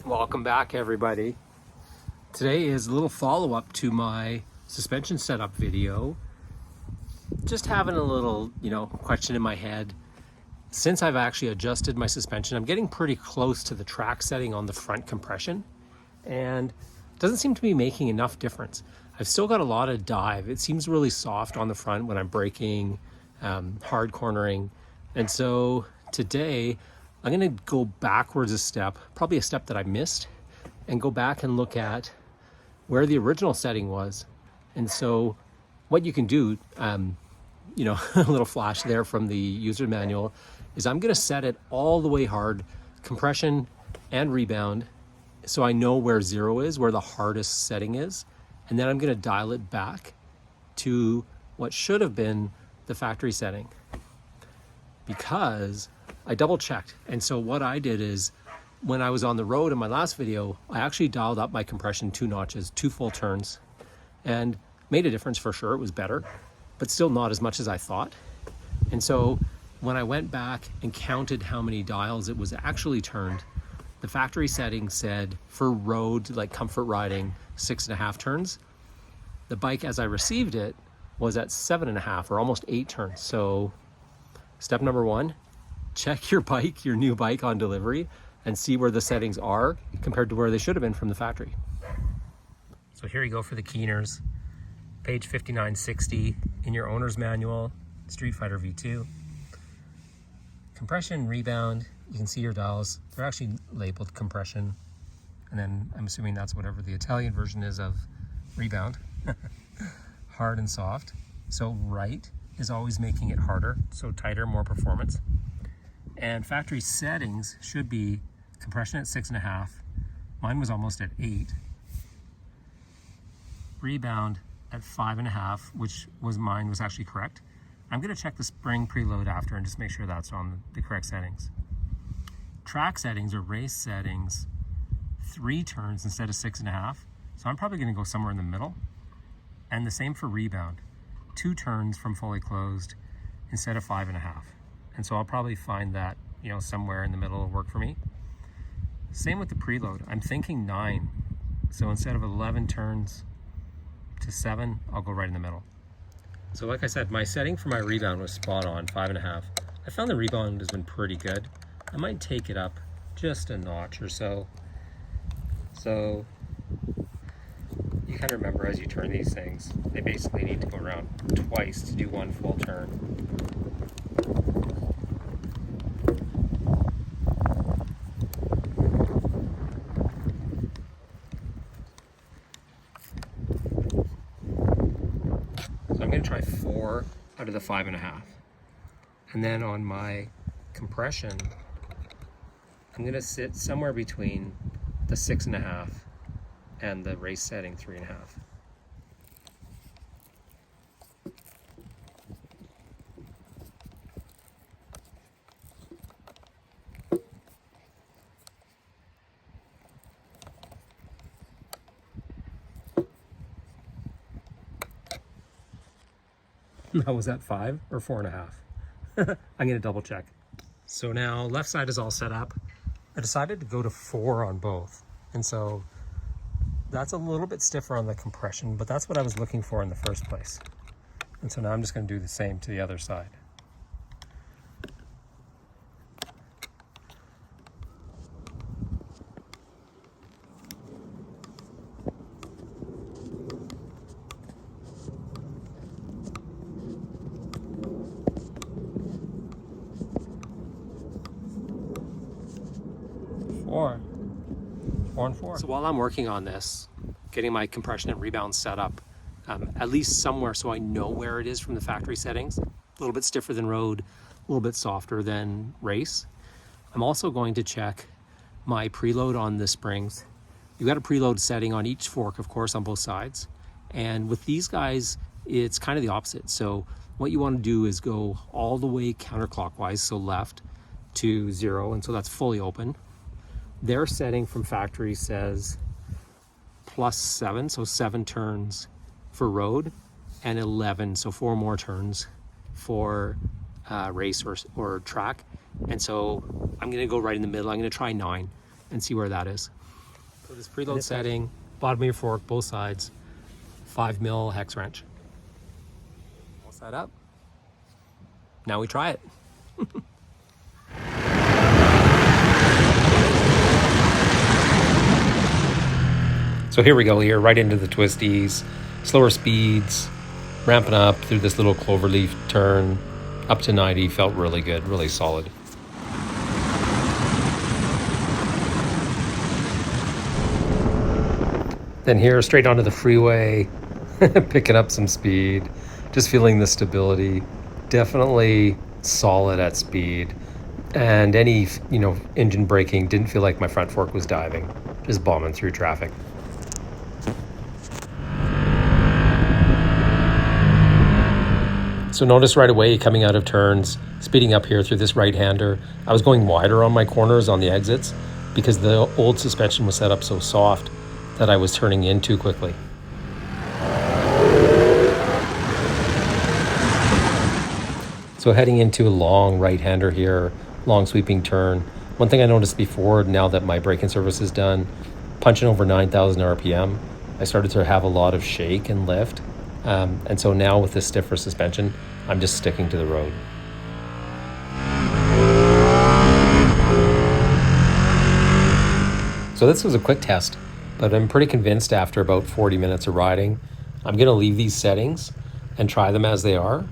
Welcome back, everybody. Today is a little follow-up to my suspension setup video. Just having a little, question in my head. Since I've actually adjusted my suspension, I'm getting pretty close to the track setting on the front compression, and it doesn't seem to be making enough difference. I've still got a lot of dive. It seems really soft on the front when I'm braking, hard cornering, and so today I'm going to go backwards a step, probably a step that I missed, and go back and look at where the original setting was. And so what you can do, a little flash there from the user manual, is I'm going to set it all the way hard, compression and rebound, so I know where 0 is, where the hardest setting is. And then I'm going to dial it back to what should have been the factory setting, because I double checked. And so what I did is, when I was on the road in my last video, I actually dialed up my compression 2 notches, 2 full turns, and made a difference for sure. It was better, but still not as much as I thought. And so when I went back and counted how many dials it was actually turned, the factory setting said for road, like comfort riding, 6.5 turns. The bike, as I received it, was at 7.5 or almost 8 turns. So step number 1, check your bike, your new bike on delivery, and see where the settings are compared to where they should have been from the factory. So here you go for the keeners. Page 5960 in your owner's manual, StreetFighter V2. Compression, rebound, you can see your dials. They're actually labeled compression. And then I'm assuming that's whatever the Italian version is of rebound. Hard and soft. So right is always making it harder, so tighter, more performance. And factory settings should be compression at 6.5. Mine was almost at 8. Rebound at 5.5, which was mine was actually correct. I'm going to check the spring preload after and just make sure that's on the correct settings. Track settings or race settings, 3 turns instead of 6.5. So I'm probably going to go somewhere in the middle. And the same for rebound, 2 turns from fully closed instead of 5.5. And so I'll probably find that, somewhere in the middle will work for me. Same with the preload. I'm thinking 9. So instead of 11 turns to 7, I'll go right in the middle. So like I said, my setting for my rebound was spot on, 5.5. I found the rebound has been pretty good. I might take it up just a notch or so. So you kind of remember as you turn these things, they basically need to go around twice to do 1 full turn. So I'm going to try 4 out of the 5.5. And then on my compression, I'm going to sit somewhere between the 6.5 and the race setting 3.5. Now, was that 5 or 4.5? I'm gonna double check. So now left side is all set up. I decided to go to 4 on both. And so that's a little bit stiffer on the compression, but that's what I was looking for in the first place. And so now I'm just gonna do the same to the other side. Four and 4. So while I'm working on this, getting my compression and rebound set up, at least somewhere so I know where it is from the factory settings, a little bit stiffer than road, a little bit softer than race. I'm also going to check my preload on the springs. You've got a preload setting on each fork, of course, on both sides. And with these guys, it's kind of the opposite. So what you want to do is go all the way counterclockwise, so left to 0, and so that's fully open. Their setting from factory says +7, so 7 turns for road, and 11, so 4 more turns for race or track. And so I'm gonna go right in the middle. I'm gonna try 9 and see where that is. So this preload setting, bottom of your fork, both sides, 5mm hex wrench. All set up. Now we try it. So here we go here, right into the twisties, slower speeds, ramping up through this little cloverleaf turn, up to 90, felt really good, really solid. Then here, straight onto the freeway, picking up some speed, just feeling the stability, definitely solid at speed. And any, engine braking, didn't feel like my front fork was diving, just bombing through traffic. So notice right away coming out of turns, speeding up here through this right-hander, I was going wider on my corners on the exits because the old suspension was set up so soft that I was turning in too quickly. So heading into a long right-hander here, long sweeping turn. One thing I noticed before, now that my braking service is done, punching over 9,000 RPM, I started to have a lot of shake and lift. And so now with this stiffer suspension, I'm just sticking to the road. So this was a quick test, but I'm pretty convinced after about 40 minutes of riding, I'm gonna leave these settings and try them as they are,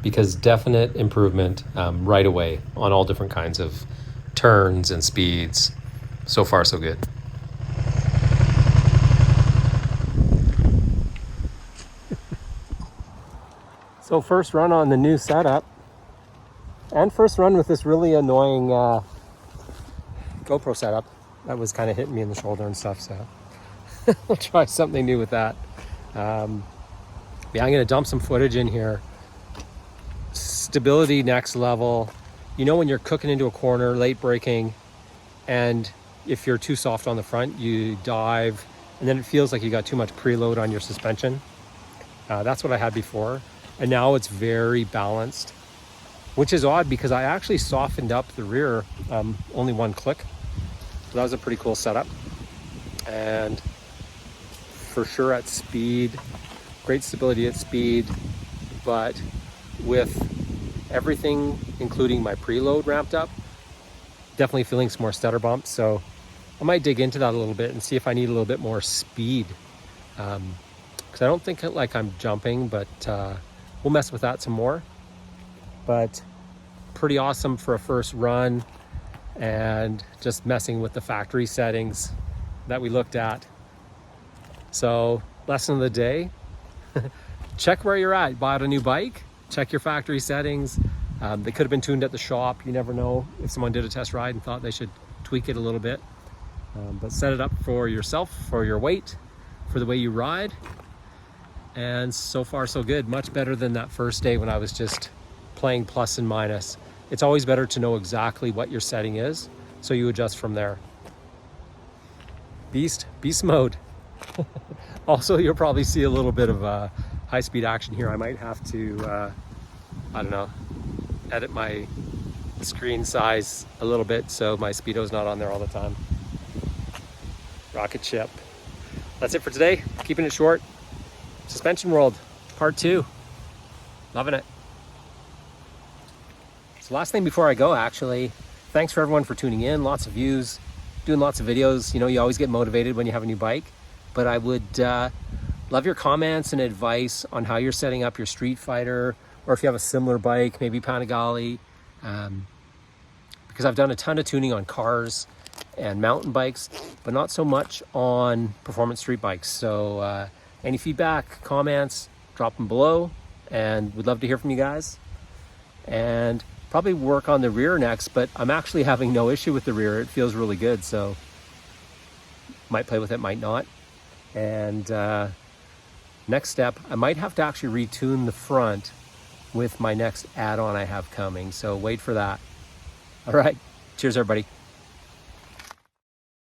because definite improvement right away on all different kinds of turns and speeds. So far, so good. So first run on the new setup, and first run with this really annoying GoPro setup that was kind of hitting me in the shoulder and stuff, so I'll try something new with that. Yeah, I'm gonna dump some footage in here. Stability next level. When you're cooking into a corner, late braking, and if you're too soft on the front, you dive, and then it feels like you got too much preload on your suspension. That's what I had before. And now it's very balanced, which is odd because I actually softened up the rear only one click. So that was a pretty cool setup. And for sure at speed, great stability at speed, but with everything, including my preload ramped up, definitely feeling some more stutter bumps. So I might dig into that a little bit and see if I need a little bit more speed. Because I don't think like I'm jumping, but we'll mess with that some more. But pretty awesome for a first run, and just messing with the factory settings that we looked at. So lesson of the day, check where you're at. Bought a new bike, check your factory settings. They could have been tuned at the shop. You never know if someone did a test ride and thought they should tweak it a little bit. But set it up for yourself, for your weight, for the way you ride. And so far so good, much better than that first day when I was just playing plus and minus. It's always better to know exactly what your setting is, so you adjust from there. Beast mode. Also, you'll probably see a little bit of high-speed action here. I might have to, I don't know, edit my screen size a little bit so my speedo's not on there all the time. Rocket ship. That's it for today, keeping it short. Suspension World, part 2. Loving it. So last thing before I go, actually, thanks for everyone for tuning in. Lots of views, doing lots of videos. You always get motivated when you have a new bike. But I would love your comments and advice on how you're setting up your StreetFighter, or if you have a similar bike, maybe Panigale. Because I've done a ton of tuning on cars and mountain bikes, but not so much on performance street bikes. So any feedback, comments, drop them below, and we'd love to hear from you guys. And probably work on the rear next, but I'm actually having no issue with the rear. It feels really good, so might play with it, might not. And next step, I might have to actually retune the front with my next add-on I have coming, so wait for that. All right, cheers everybody.